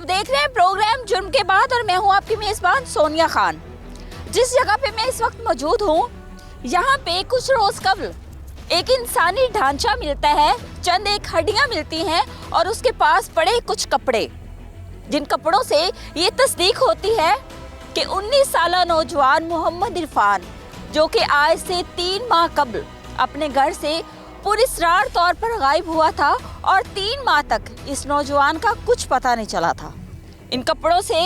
आप देख रहे हैं प्रोग्राम जुर्म के बाद और मैं हूं आपकी मेजबान सोनिया खान। जिस जगह पे मैं इस वक्त मौजूद हूं, यहाँ पे कुछ रोज कबल एक इंसानी ढांचा मिलता है, चंद एक हड्डियां मिलती हैं और उसके पास पड़े कुछ कपड़े, जिन कपड़ों से ये तस्दीक होती है कि 19 साला नौजवान मोहम्मद इरफान, जो कि आज से 3 माह कबल अपने घर से पुरअसरार तौर पर गायब हुआ था और 3 माह तक इस नौजवान का कुछ पता नहीं चला था। इन कपड़ों से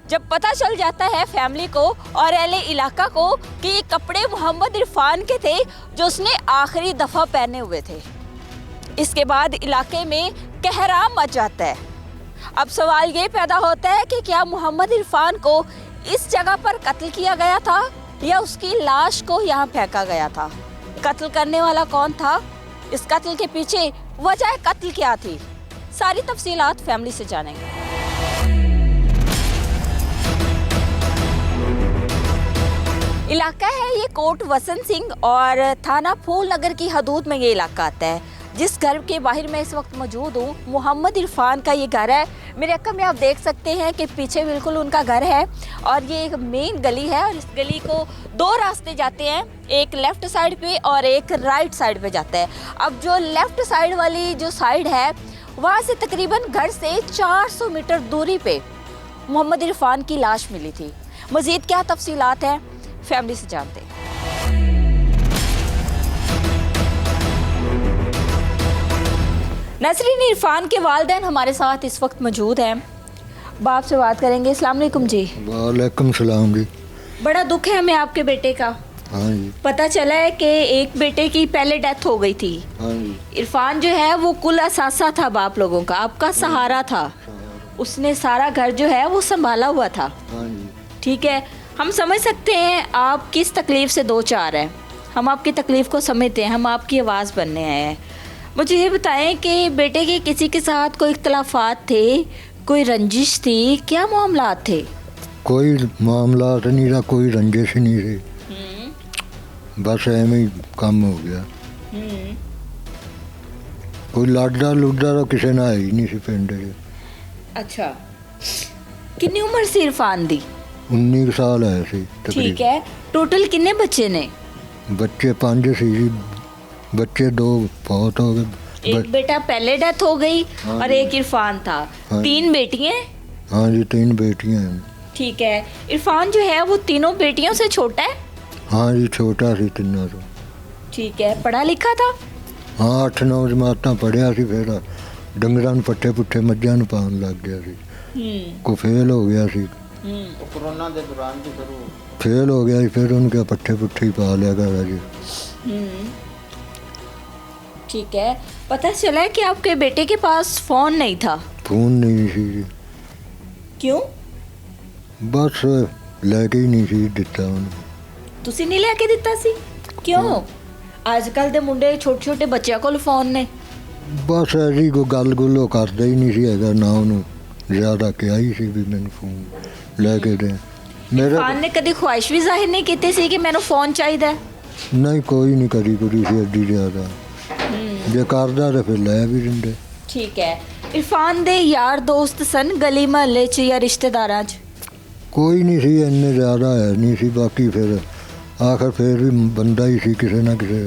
जब पता चल जाता है फैमिली को और अहले इलाका को कि ये कपड़े मोहम्मद इरफान के थे जो उसने आखिरी दफ़ा पहने हुए थे, इसके बाद इलाके में कहराम मच जाता है। अब सवाल ये पैदा होता है कि क्या मोहम्मद इरफान को इस जगह पर कत्ल किया गया था या उसकी लाश को यहाँ फेंका गया था? कत्ल करने वाला कौन था? इस कत्ल के पीछे वजह कत्ल क्या थी? सारी तफसीलात फैमिली से जानेंगे। इलाका है ये कोट वसंत सिंह और थाना फूल नगर की हदूद में ये इलाका आता है। जिस घर के बाहर मैं इस वक्त मौजूद हूँ, मोहम्मद इरफान का ये घर है। मेरे अक्का में आप देख सकते हैं कि पीछे बिल्कुल उनका घर है और ये एक मेन गली है और इस गली को 2 रास्ते जाते हैं, एक लेफ़्ट साइड पे और एक राइट साइड पे जाता है। अब जो लेफ़्ट साइड वाली जो साइड है, वहाँ से तकरीबन घर से 400 मीटर दूरी पे मोहम्मद इरफान की लाश मिली थी। मज़ीद क्या तफसीलात हैं फैमिली से जानते हैं। नसरीन इरफान के वालिदैन हमारे साथ इस वक्त मौजूद हैं। बाप से बात करेंगे। अस्सलाम वालेकुम जी। वालेकुम सलाम जी। बड़ा दुख है हमें आपके बेटे का। हाँ जी। पता चला है कि एक बेटे की पहले डेथ हो गई थी। हाँ जी। इरफान जो है वो कुल असासा था बाप लोगों का, आपका सहारा था। उसने सारा घर जो है वो संभाला हुआ था। हाँ जी। ठीक है, हम समझ सकते हैं आप किस तकलीफ से 2-4 हैं। हम आपकी तकलीफ को समझते हैं, हम आपकी आवाज़ बनने आए हैं। मुझे ये बताएं कि बेटे के किसी के साथ कोई इख्तलाफात थे, कोई रंजिश थी, क्या मामलात थे? कोई मामला नहीं था, कोई रंजिश नहीं थी, बस एवं ही काम हो गया। कोई लाडा लुडा तो किसी ने है ही नहीं सी पिंड। अच्छा, कितनी उम्र से इरफान दी? 19 साल है सी। ठीक है, टोटल कितने बच्चे ने? बच्चे 5 सी जी, बच्चे 2 बहुत हो गए। एक बेटा पहले डेथ हो गई। हाँ और जी। एक इरफान था। हाँ 3 बेटियां? हाँ जी, 3 बेटियां हैं। ठीक है, इरफान जो है वो तीनों बेटियों से छोटा है? हाँ जी, छोटा सी तीनों तो। ठीक है, पढ़ा लिखा था? हाँ, 8-9 जमातां पढ़िया सी, फिर डंगरां नूं पट्ठे पुट्ठे मੱਝਾਂ ਨੂੰ पाउण लग गया सी। को फेल हो गया सी। कोरोना के दौरान भी करो फेल हो गया, फिर उनके पट्ठे पुट्ठे ही पा लिया कर जी। ठीक है, पता चला है कि आपके बेटे के पास फ़ोन नहीं था। फोन नहीं सी जी, क्यों? बस लेके ही नहीं सी दिता उन्हें। ਤੁਸੀਂ ਨਹੀਂ ਲੈ ਕੇ ਦਿੱਤਾ ਸੀ? ਕਿਉਂ? ਅੱਜ ਕੱਲ ਦੇ ਮੁੰਡੇ ਛੋਟੇ ਛੋਟੇ ਬੱਚਿਆਂ ਕੋਲ ਫੋਨ ਨੇ। बस ऐसी कोई गल गुलो करता ही नहीं सी हैगा, ना उन्होंने ज़्यादा किया ही सी भी मैंने फोन लेके दे। मेरे ਇਰਫਾਨ ਨੇ ਕਦੀ ख्वाहिश भी ਜ਼ਾਹਿਰ नहीं ਕੀਤੀ ਸੀ ਕਿ ਮੈਨੂੰ फ़ोन ਚਾਹੀਦਾ ਹੈ? नहीं, कोई नहीं करी कुरी सी एडी ज़्यादा, जे करदा तो फिर लै भी दिंदे। ठीक है, इरफान दे यार दोस्त सन गली महल्ले च या रिश्तेदारां च? कोई नहीं सी, इन्ने ज़्यादा है नहीं सी। बाकी फिर आखिर फिर भी बंदा ही सी, किसी ना किसी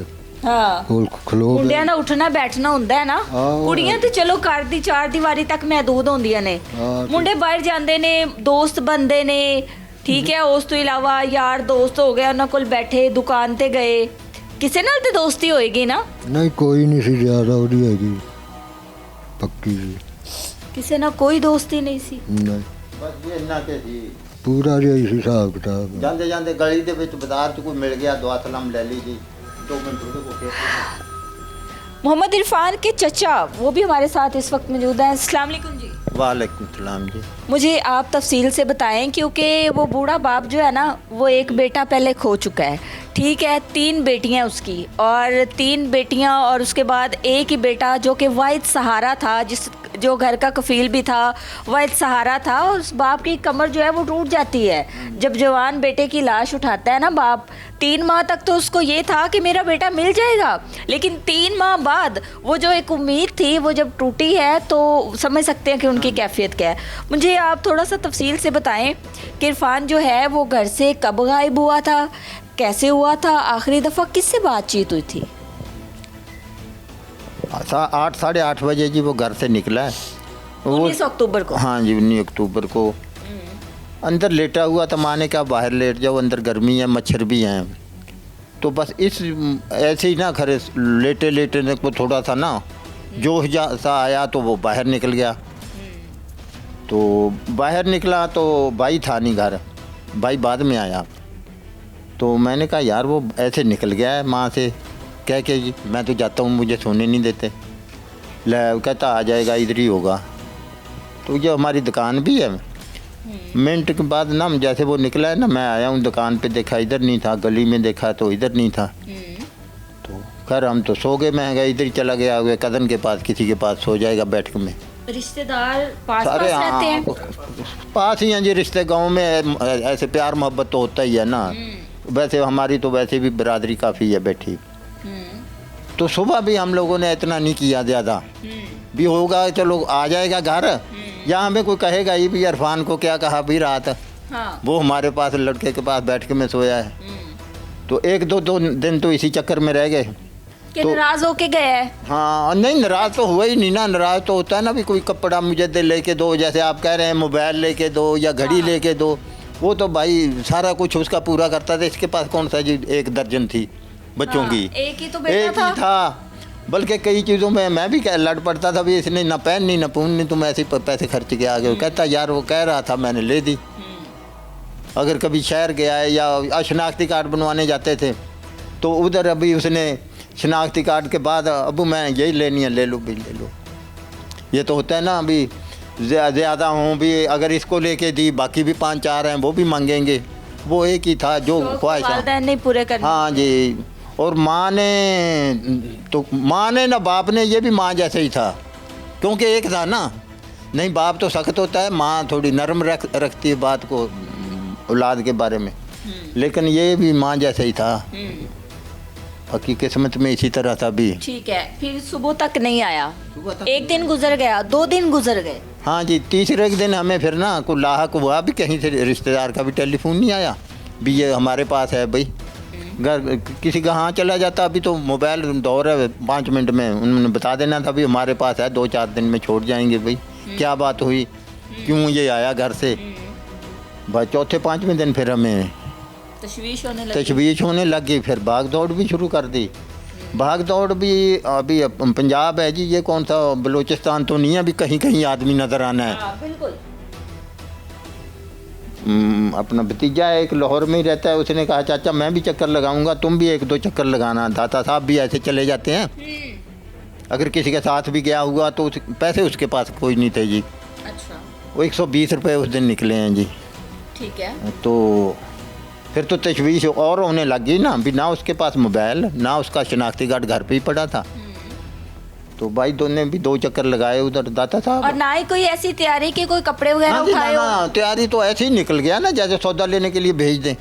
हाँ, कोल खलो ਮੁੰਡਿਆਂ ਦਾ ਉੱਠਣਾ ਬੈਠਣਾ ਹੁੰਦਾ ਹੈ ਨਾ। ਆਹੋ। ਕੁੜੀਆਂ ਤੇ ਚਲੋ ਘਰ ਦੀ 4 ਦੀਵਾਰੀ ਤੱਕ ਮਹਦੂਦ ਹੁੰਦੀਆਂ ਨੇ। ਹਾਂ। ਮੁੰਡੇ ਬਾਹਰ ਜਾਂਦੇ ਨੇ, ਦੋਸਤ ਬੰਦੇ ਨੇ। ਠੀਕ ਹੈ, ਉਸ ਤੋਂ ਇਲਾਵਾ ਯਾਰ ਦੋਸਤ ਹੋ ਗਏ, ਉਹਨਾਂ ਕੋਲ ਬੈਠੇ, ਦੁਕਾਨ ਤੇ ਗਏ, ਕਿਸੇ ਨਾਲ ਤੇ ਦੋਸਤੀ ਹੋਏਗੀ ਨਾ। नहीं, कोई नहीं सी ज़्यादा ਉਹਦੀ हैगी पक्की सी। ਕਿਸੇ ਨਾਲ ਕੋਈ ਦੋਸਤੀ ਨਹੀਂ ਸੀ। नहीं, बस ये इन्ना के जी। पूरा जिहा ही सी हिसाब किताब। ਜਾਂਦੇ ਜਾਂਦੇ ਗਲੀ ਦੇ ਵਿੱਚ ਬਾਜ਼ਾਰ 'ਚ ਕੋਈ ਮਿਲ ਗਿਆ, ਦੁਆ ਸਲਾਮ ਲੈ ਲਈ जी, 2 मिनट ਉਹਦੇ ਕੋਲ ਫਿਰ मोहम्मद इरफान के चचा वो भी हमारे साथ इस वक्त मौजूद हैं। अस्सलाम वालेकुम जी। वालेकुम सलाम जी। मुझे आप तफसील से बताएं, क्योंकि वो बूढ़ा बाप जो है ना, वो एक बेटा पहले खो चुका है। ठीक है, 3 बेटियां उसकी और 3 बेटियां और उसके बाद एक ही बेटा जो कि वाहिद सहारा था, जो घर का कफील भी था, वह एक सहारा था, और उस बाप की कमर जो है वो टूट जाती है जब जवान बेटे की लाश उठाता है ना बाप। 3 माह तक तो उसको ये था कि मेरा बेटा मिल जाएगा, लेकिन 3 माह बाद वो जो एक उम्मीद थी वो जब टूटी है तो समझ सकते हैं कि उनकी कैफियत क्या है। मुझे आप थोड़ा सा तफसील से बताएं कि इरफान जो है वो घर से कब गायब हुआ था, कैसे हुआ था, आखिरी दफ़ा किससे बातचीत हुई थी? 8 साढ़े 8 बजे जी वो घर से निकला है। 19 अक्टूबर को। हाँ जी, 19 अक्टूबर को अंदर लेटा हुआ था। माँ ने कहा बाहर लेट जाओ, अंदर गर्मी है, मच्छर भी हैं। तो बस इस ऐसे ही ना खरे लेटे लेटे को थोड़ा सा ना जोश सा आया तो वो बाहर निकल गया। तो बाहर निकला तो भाई था नहीं घर, भाई बाद में आया। तो मैंने कहा यार वो ऐसे निकल गया है माँ से कह के जी, मैं तो जाता हूँ, मुझे सोने नहीं देते। ले कहता आ जाएगा, इधर ही होगा। तो ये हमारी दुकान भी है। मिनट के बाद ना जैसे वो निकला है ना, मैं आया हूँ दुकान पे, देखा इधर नहीं था, गली में देखा तो इधर नहीं था। तो खैर हम तो सो गए, मैं गया इधर ही चला गया हुआ कदन के पास, किसी के पास सो जाएगा बैठक में। रिश्तेदार पास सारे रहते हैं? पास ही हैं जी रिश्ते, गांव में ऐसे प्यार मोहब्बत तो होता ही है ना। वैसे हमारी तो वैसे भी बिरादरी काफ़ी है बैठी। तो सुबह भी हम लोगों ने इतना नहीं किया, ज़्यादा भी होगा चलो आ जाएगा घर, या हमें कोई कहेगा ये भी इरफान को क्या कहा भी रात। हाँ। वो हमारे पास लड़के के पास बैठ के में सोया है। तो 1-2 दिन तो इसी चक्कर में रह गए। कि तो नाराज होके गया है? हाँ नहीं, नाराज़ तो हुआ ही नहीं ना। नाराज़ तो होता है ना भी कोई कपड़ा मुझे दे लेके दो, जैसे आप कह रहे हैं मोबाइल लेके दो या घड़ी लेके दो। वो तो भाई सारा कुछ उसका पूरा करता था। इसके पास कौन सा जी 1 दर्जन थी बच्चों हाँ, की, एक ही तो बेटा एक ही था। बल्कि कई चीज़ों में मैं भी लड़ पड़ता था भी, इसने ना पहननी ना पूननी, तुम ऐसे पैसे खर्च के आ गए। कहता यार वो कह रहा था मैंने ले दी। अगर कभी शहर गया है या शनाख्ती कार्ड बनवाने जाते थे तो उधर अभी उसने शनाख्ती कार्ड के बाद अबू मैं यही लेनी है, ले लो भी ले लो। ये तो होता है ना, अभी ज़्यादा हूँ भी, अगर इसको लेके दी बाकी भी 5-4 हैं वो भी मांगेंगे। वो एक ही था जो ख्वाहिश वालिदैन नहीं पूरे करने। हाँ जी। और माँ ने ना बाप ने, ये भी माँ जैसे ही था, क्योंकि एक था ना। नहीं बाप तो सख्त होता है, माँ थोड़ी नरम रखती है बात को औलाद के बारे में, लेकिन ये भी माँ जैसे ही था। बाकी किस्मत में इसी तरह था भी। ठीक है, फिर सुबह तक नहीं आया, 1 दिन गुजर गया, 2 दिन गुजर गए। हाँ जी, तीसरे दिन हमें फिर ना कोई लाहक हुआ भी, कहीं से रिश्तेदार का भी टेलीफोन नहीं आया भी ये हमारे पास है भाई। घर किसी का हाँ चला जाता, अभी तो मोबाइल दौर है, 5 मिनट में उन्होंने बता देना था भी हमारे पास है, 2-4 दिन में छोड़ जाएंगे भाई। क्या बात हुई, क्यों ये आया घर से। बस चौथे 5वें दिन फिर हमें तशवीश होने लगी। फिर भाग दौड़ भी शुरू कर दी। भाग दौड़ भी अभी पंजाब है जी, ये कौन सा बलूचिस्तान तो नहीं है, अभी कहीं कहीं आदमी नज़र आना है। बिल्कुल। अपना भतीजा है एक लाहौर में ही रहता है, उसने कहा चाचा मैं भी चक्कर लगाऊंगा, तुम भी 1-2 चक्कर लगाना। दाता साहब भी ऐसे चले जाते हैं, अगर किसी के साथ भी गया हुआ तो पैसे उसके पास कोई नहीं थे जी। अच्छा। वो 120 रुपये उस दिन निकले हैं जी। ठीक है। तो फिर तो तशवीश और होने लगी ना, भी ना उसके पास मोबाइल, ना उसका शनाख्ती कार्ड घर पे ही पड़ा था। तो भाई दोनों भी 2 चक्कर लगाए उधर दाता साहब। और ना ही कोई ऐसी तैयारी कि कोई कपड़े वगैरह हाँ जी, उठाए हो? तैयारी तो ऐसे ही निकल गया ना, जैसे सौदा लेने के लिए भेज दें,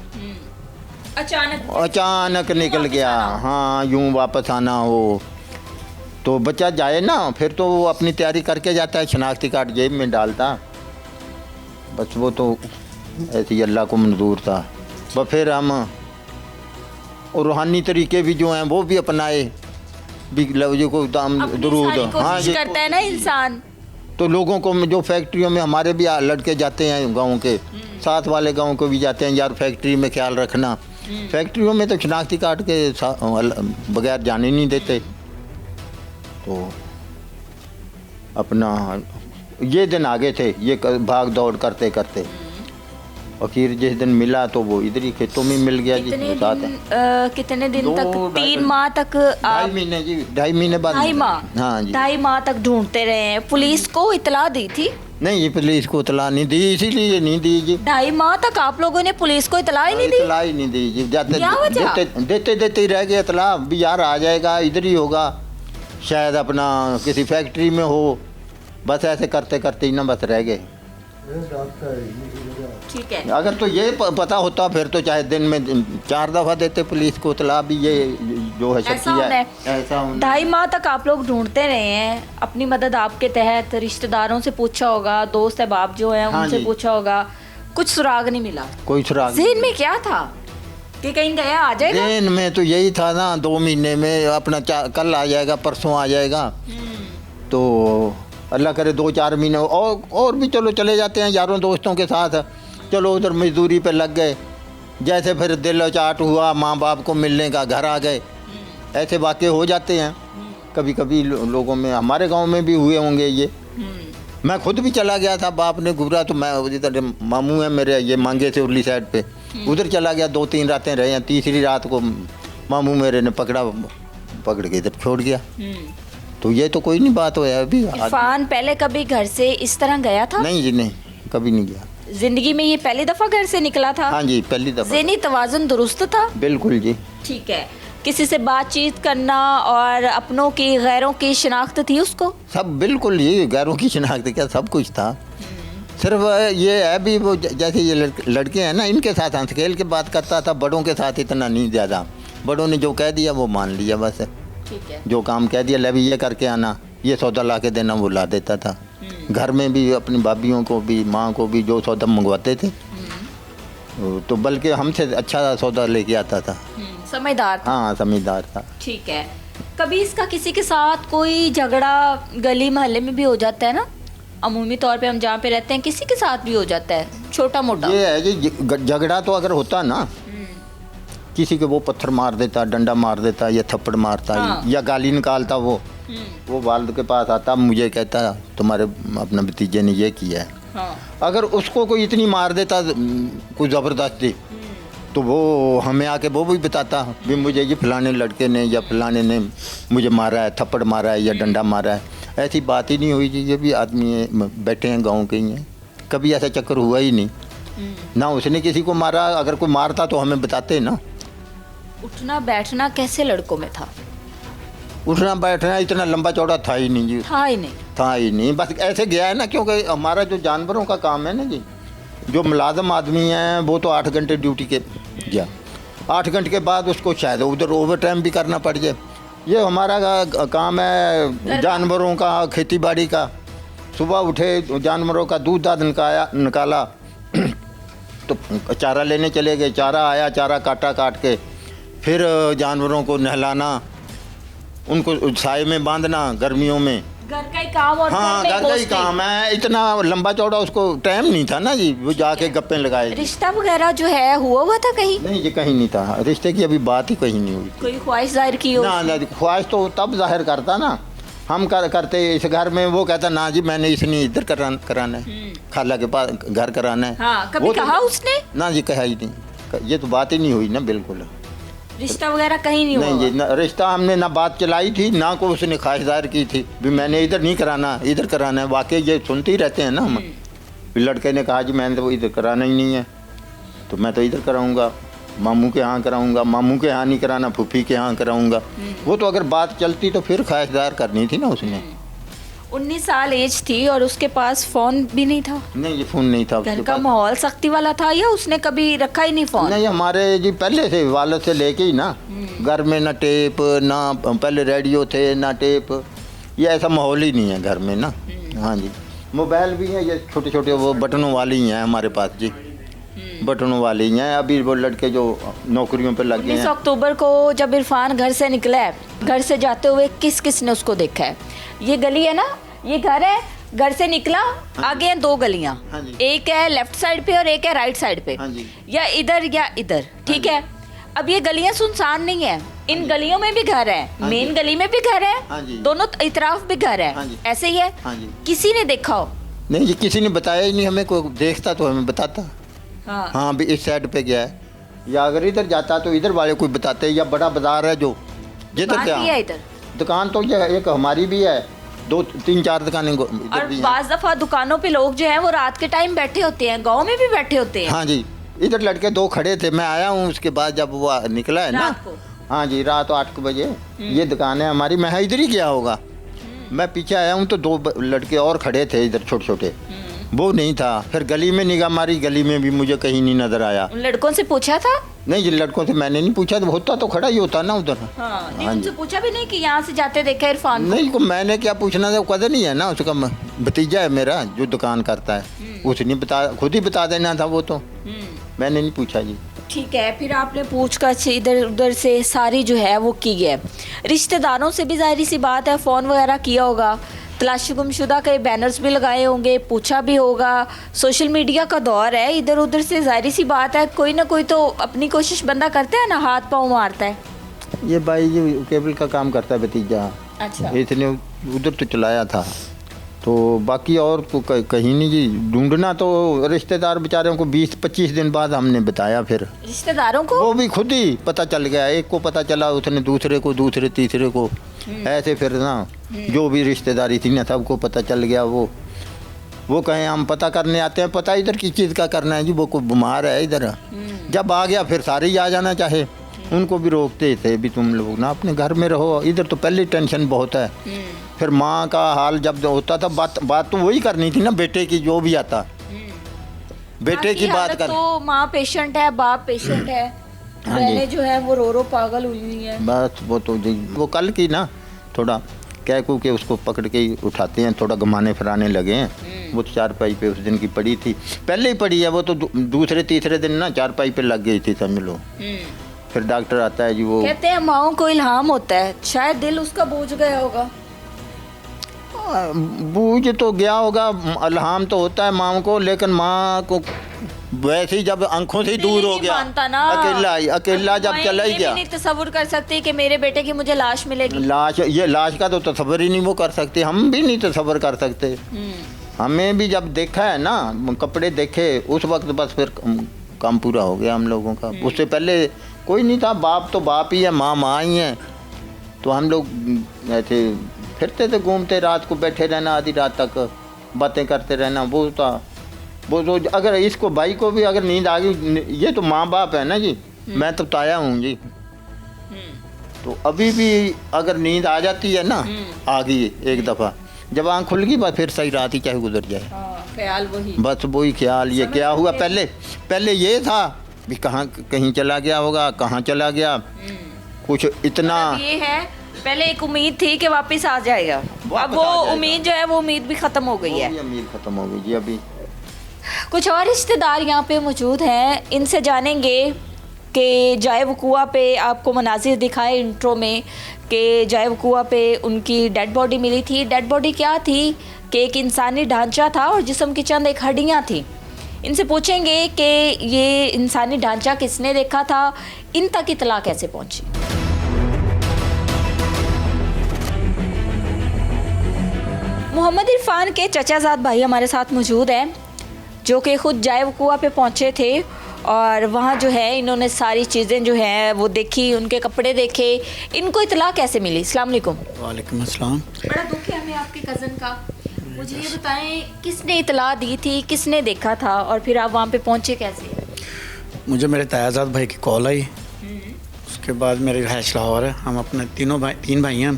अचानक निकल गया। हाँ, यूँ वापस आना हो तो बच्चा जाए ना, फिर तो वो अपनी तैयारी करके जाता है, शनाख्ती कार्ड जेब में डालता। बस वो तो ऐसे ही अल्लाह को मंजूर था। बस फिर हम और रूहानी तरीके भी जो हैं वो भी अपनाए, भी लफ्ज़ को दुरूद। हाँ जी, करता है ना इंसान। तो लोगों को जो फैक्ट्रियों में हमारे भी लड़के जाते हैं, गाँव के साथ वाले गाँव को भी जाते हैं, यार फैक्ट्री में ख्याल रखना। फैक्ट्रियों में तो शनाख्ती कार्ड के बगैर जाने नहीं देते। तो अपना ये दिन आगे थे, ये भाग दौड़ करते करते आखिर जिस दिन मिला तो वो इधर ही खेतों में मिल गया जी। कितने दिन तक? 3 माह तक? 2.5 महीने जी, 2.5 महीने बाद। 2.5 माह? हाँ जी, 2.5 माह तक ढूंढते रहे हैं। पुलिस को इतला दी थी? नहीं ये पुलिस को इतला नहीं दी, इसीलिए नहीं दी जी। 2.5 माह तक आप लोगों ने पुलिस को इतला ही नहीं दी? इतला ही नहीं दी जी। देते ही रह गए इतला भी यार आ जाएगा, इधर ही होगा, शायद अपना किसी फैक्ट्री में हो। बस ऐसे करते करते ही ना बस रह गए। ठीक है। अगर तो ये पता होता फिर तो चाहे दिन में 4 दफ़ा देते पुलिस को इतला भी ये जो है ऐसा शक्ति होना है है। ऐसा होना। 2.5 माह तक आप लोग ढूंढते रहे हैं, अपनी मदद आपके तहत रिश्तेदारों से पूछा होगा, दोस्त अहबाब जो हैं हाँ उनसे जी। पूछा होगा, कुछ सुराग नहीं मिला। कोई सुराग ज़हन में क्या था कि कहीं गया आ जाएगा? दिन में तो यही था ना 2 महीने में अपना कल आ जाएगा परसों आ जाएगा। तो अल्लाह करे 2-4 महीने और भी चलो चले जाते हैं यारों दोस्तों के साथ, चलो उधर मजदूरी पे लग गए, जैसे फिर दिल चाट हुआ माँ बाप को मिलने का, घर आ गए, ऐसे वाक़े हो जाते हैं कभी कभी लोगों में। हमारे गांव में भी हुए होंगे ये। मैं खुद भी चला गया था, बाप ने घूरा तो मैं इधर मामू है मेरे ये मांगे से उरली साइड पे, उधर चला गया, 2-3 रातें रहे हैं। तीसरी रात को मामू मेरे ने पकड़ के इधर छोड़ गया। तो ये तो कोई नहीं बात होया अभी। इरफान पहले कभी घर से इस तरह गया था? नहीं जी नहीं, कभी नहीं गया। जिंदगी में ये पहली दफा घर से निकला था? हाँ जी पहली दफ़ा। ज़हनी तवाज़ुन दुरुस्त था? बिल्कुल जी। ठीक है। किसी से बातचीत करना और अपनों की गैरों की शिनाख्त थी उसको? सब बिल्कुल, ये गैरों की शिनाख्त क्या सब कुछ था। सिर्फ ये है भी वो जैसे ये लड़के हैं ना, इनके साथ हंस खेल के बात करता था, बड़ों के साथ इतना नहीं ज़्यादा। बड़ों ने जो कह दिया वो मान लिया बस। ठीक है। जो काम कह दिया ले भी ये करके आना, ये सौदा ला के देना, वो ला देता था। घर में भी अपनी भाभीयों को भी माँ को भी जो सौदा मंगवाते थे तो बल्कि हमसे अच्छा सौदा लेके आता था। समझदार था। हाँ समझदार था। ठीक है। कभी इसका किसी के साथ कोई झगड़ा गली मोहल्ले में भी हो जाता है ना? अमूमी तौर पे हम जहाँ पे रहते हैं किसी के साथ भी हो जाता है छोटा मोटा। ये है जी झगड़ा तो अगर होता ना, किसी को वो पत्थर मार देता, डंडा मार देता या थप्पड़ मारता हाँ। या गाली निकालता, वो वालिद के पास आता, मुझे कहता तुम्हारे अपना भतीजे ने ये किया है। हाँ। अगर उसको कोई इतनी मार देता कोई ज़बरदस्ती, तो वो हमें आके वो भी बताता भी मुझे ये फलाने लड़के ने या फलाने ने मुझे मारा है, थप्पड़ मारा है या डंडा मारा है। ऐसी बात ही नहीं हुई जी। ये भी आदमी बैठे हैं गांव के ही हैं, कभी ऐसा चक्कर हुआ ही नहीं ना। उसने किसी को मारा, अगर कोई मारता तो हमें बताते ना। उठना बैठना कैसे लड़कों में था? उठना बैठना इतना लंबा चौड़ा था ही नहीं जी। था ही नहीं। था ही नहीं, बस ऐसे गया है ना, क्योंकि हमारा जो जानवरों का काम है ना जी, जो मुलाजम आदमी हैं वो तो 8 घंटे ड्यूटी के गया, 8 घंटे के बाद उसको शायद उधर ओवर टाइम भी करना पड़ जाए। ये हमारा काम है जानवरों का, खेती बाड़ी का। सुबह उठे, जानवरों का दूध दाद निकाला तो चारा लेने चले गए, चारा आया, चारा काट के फिर जानवरों को नहलाना, उनको साए में बांधना गर्मियों में। घर का ही काम और हाँ घर का ही काम है। इतना लंबा चौड़ा उसको टाइम नहीं था ना जी, वो जाके गप्पे लगाए। रिश्ता वगैरह जो है हुआ था कहीं? नहीं ये कहीं नहीं था, रिश्ते की अभी बात ही कहीं नहीं हुई। कोई ख्वाहिश जाहिर की हो? ना ख्वाहिश तो तब जाहिर करता ना, हम करते इस घर में, वो कहता ना जी मैंने इसने इधर कराना है, खाला के पास घर कराना है। हाँ, कभी वो तो- कहा उसने? ना जी कहा ही नहीं, ये तो बात ही नहीं हुई ना बिल्कुल। रिश्ता वगैरह कहीं नहीं हुआ? नहीं जी रिश्ता हमने ना बात चलाई थी, ना को उसने ख्वाहिश जाहिर की थी भी मैंने इधर नहीं कराना, इधर कराना है। वाकई ये सुनते ही रहते हैं ना हम। लड़के ने कहा जी मैंने तो इधर कराना ही नहीं है, तो मैं तो इधर कराऊंगा, मामू के यहाँ कराऊंगा, मामू के यहाँ नहीं कराना, फूफी के यहाँ कराऊंगा। वो तो अगर बात चलती तो फिर ख्वाहिश जाहिर करनी थी ना उसने। 19 साल एज थी और उसके पास फोन भी नहीं था? नहीं ये फ़ोन नहीं था घर उसके का पास। माहौल सख्ती वाला था या उसने कभी रखा ही नहीं फोन? नहीं हमारे जी पहले से वालद से लेके ही ना, घर में ना टेप, ना पहले रेडियो थे ना टेप, ये ऐसा माहौल ही नहीं है घर में ना। हाँ जी मोबाइल भी है, ये छोटे छोटे वो बटनों वाली ही हैं हमारे पास जी, बटनों वाली ही हैं। अभी वो लड़के जो नौकरियों पे लग गए 19 हैं। अक्टूबर को जब इरफान घर से निकला है, घर से जाते हुए किस किस ने उसको देखा है? ये गली है ना, ये घर है, घर से निकला, आगे हैं 2 गलियां, हाँ जी। एक है लेफ्ट साइड पे और एक है राइट साइड पे, हाँ जी। या इधर, ठीक है। अब ये गलियां सुनसान नहीं है, इन गलियों में भी घर है, हाँ मेन जी। गली में भी घर हाँ है, जी। दोनों इतराफ भी घर हाँ है, जी। ऐसे ही है। हाँ जी। किसी ने देखा हो? नहीं जी किसी ने बताया ही नहीं हमें, कोई देखता तो हमें बताता। हाँ। हाँ भी इस साइड पे गया है, या अगर इधर जाता तो इधर वाले कोई बताते, या बड़ा बाजार है जो जिधर दुकान भी है क्या इधर? दुकान तो ये एक हमारी भी है, 2-3-4 दुकानें इधर और भी हैं। बाज दफा दुकानों पे लोग जो हैं वो रात के टाइम बैठे होते हैं, गांव में भी बैठे होते हैं। हाँ जी इधर लड़के 2 खड़े थे, मैं आया हूँ उसके बाद जब वो निकला है ना। रात को? हाँ जी रात 8 बजे। ये दुकान है हमारी, मैं इधर ही गया होगा, मैं पीछे आया हूँ तो दो लड़के और खड़े थे इधर छोटे छोटे, वो नहीं था। फिर गली में निगाह मारी, गली में भी मुझे कहीं नहीं नज़र आया। उन लड़कों से पूछा था? नहीं, जिन लड़कों से मैंने नहीं पूछा, तो होता तो खड़ा ही होता ना उधर। हाँ, नहीं हाँ उनसे जी। पूछा भी नहीं कि यहाँ से जाते देखा इरफान को? नहीं को मैंने क्या पूछना था, कदर नहीं है ना उसका, भतीजा है मेरा जो दुकान करता है, उसने बता, खुद ही बता देना था वो तो, मैंने नहीं पूछा जी। ठीक है, फिर आपने पूछताछ इधर उधर से सारी जो है वो की है। रिश्तेदारों से भी जाहिर सी बात है फ़ोन वगैरह किया होगा, तलाशी गुमशुदा के बैनर्स भी लगाए होंगे, पूछा भी होगा। सोशल मीडिया का दौर है, इधर उधर से जाहिर सी बात है कोई ना कोई तो अपनी कोशिश बंदा करता है ना, हाथ पाँव मारता है। ये भाई जी केबल का काम करता है भतीजा, अच्छा। इसने उधर तो चलाया था, तो बाकी और तो कहीं नहीं जी। ढूंढना तो रिश्तेदार बेचारों को 20-25 दिन बाद हमने बताया, फिर रिश्तेदारों को वो भी खुद ही पता चल गया। एक को पता चला, उसने दूसरे को, दूसरे तीसरे को, ऐसे फिर ना जो भी रिश्तेदारी थी ना सबको पता चल गया। वो कहें हम पता करने आते हैं, पता इधर किस चीज़ का करना है जी, वो कोई बीमार है इधर। जब आ गया फिर सारे ही आ जाना चाहे, उनको भी रोकते थे भी तुम लोग ना अपने घर में रहो, इधर तो पहले टेंशन बहुत है। फिर माँ का हाल जब होता था, बात तो वही करनी थी ना बेटे की, जो भी आता बेटे की बात कर। तो माँ पेशेंट है, बाप पेशेंट है, हाँ जी। बहनें जो है वो रो रो पागल हुई हुई है। बस वो तो जी वो कल की ना थोड़ा कह कू के उसको पकड़ के ही उठाते हैं, थोड़ा घुमाने फिराने लगे हैं। वो तो चारपाई पे उस दिन की पड़ी थी, पहले ही पड़ी है वो तो, दूसरे तीसरे दिन ना चारपाई पे लग गई थी समझ लो। फिर डॉक्टर आता है जी, वो कहते हैं माओ को इल्हाम होता है, शायद दिल उसका बूझ गया होगा। बूझ तो गया होगा, इल्हाम तो होता है माँ को, लेकिन माँ को वैसे ही जब आंखों से ही दूर हो गया, अकेला जब चला ही गया। नहीं तस्वुर कर सकती कि मेरे बेटे की मुझे लाश मिलेगी। लाश का तो तस्वर ही नहीं वो कर सकते, हम भी नहीं तस्वर कर सकते। हमें भी जब देखा है ना, कपड़े देखे उस वक्त बस फिर काम पूरा हो गया हम लोगों का। उससे पहले कोई नहीं था, बाप तो बाप ही है, माँ माँ ही है। तो हम लोग ऐसे फिरते थे, घूमते, रात को बैठे रहना, आधी रात तक बातें करते रहना। वो था वो तो, अगर इसको भाई को भी अगर नींद आ गई, ये तो माँ बाप है ना जी, मैं तो ताया हूँ जी। तो अभी भी अगर नींद आ जाती है ना, आ गई एक दफ़ा, जब आँख खुल गई बस फिर सही रात ही चाहे गुजर जाए। ख्याल वही, बस वही ख्याल, ये क्या हुआ पहले ये था भी कहाँ कहीं चला गया होगा, कहाँ चला गया, कुछ इतना ये है। पहले एक उम्मीद थी कि वापस आ जाएगा, अब वो उम्मीद जो है वो उम्मीद भी खत्म हो गई है। उम्मीद खत्म हो गई जी। अभी कुछ और रिश्तेदार यहाँ पे मौजूद हैं, इनसे जानेंगे कि जाए वकुआ पे आपको मनाजिर दिखाए इंट्रो में कि जाए वकुआ पे उनकी डेड बॉडी मिली थी। डेड बॉडी क्या थी कि एक इंसानी ढांचा था और जिस्म की चंद एक हड्डियाँ थी। इनसे पूछेंगे कि ये इंसानी ढांचा किसने देखा था, इन तक इतला कैसे पहुँची। मोहम्मद इरफान के चचाजाद भाई हमारे साथ मौजूद हैं, जो कि ख़ुद जाए वकुआ पे पहुँचे थे और वहाँ जो है इन्होंने सारी चीज़ें जो हैं वो देखी, उनके कपड़े देखे। इनको इतला कैसे मिली? अस्सलाम वालेकुम। वालेकुम अस्सलाम। बड़ा दुख है हमें आपके कज़न का, मुझे ये बताएं किसने इतला दी थी, किसने देखा था और फिर आप वहाँ पे पहुँचे कैसे? मुझे मेरे तायाजाद भाई की कॉल आई, उसके बाद मेरी रहायश लाहौर है, हम अपने तीन भाई हैं,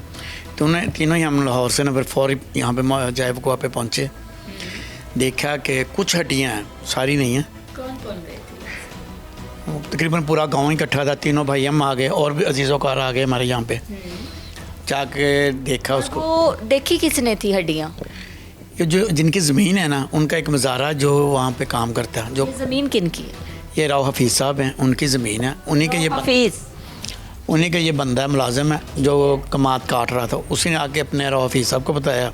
तो उन्हें तीनों ही हम लाहौर से नंबर 4 यहाँ पे जाए वकुआ पे पहुँचे। देखा कि कुछ हड्डियाँ हैं, सारी नहीं हैं। कौन कौन गए थे? तकरीबन पूरा गांव ही इकट्ठा था, तीनों भाई हम आ गए और भी अजीज़ों कार आ गए हमारे यहाँ पे। जाके देखा उसको। वो देखी किसने थी हड्डियाँ? ये जो जिनकी ज़मीन है ना, उनका एक मज़ारा जो वहाँ पे काम करता है, जो ज़मीन किन की है? ये राव हफीज़ साहब हैं, उनकी ज़मीन है, उन्हीं के ये बंदा है, मुलाजिम है, जो कमात काट रहा था। उसी ने आके अपने राव हफीज़ साहब को बताया,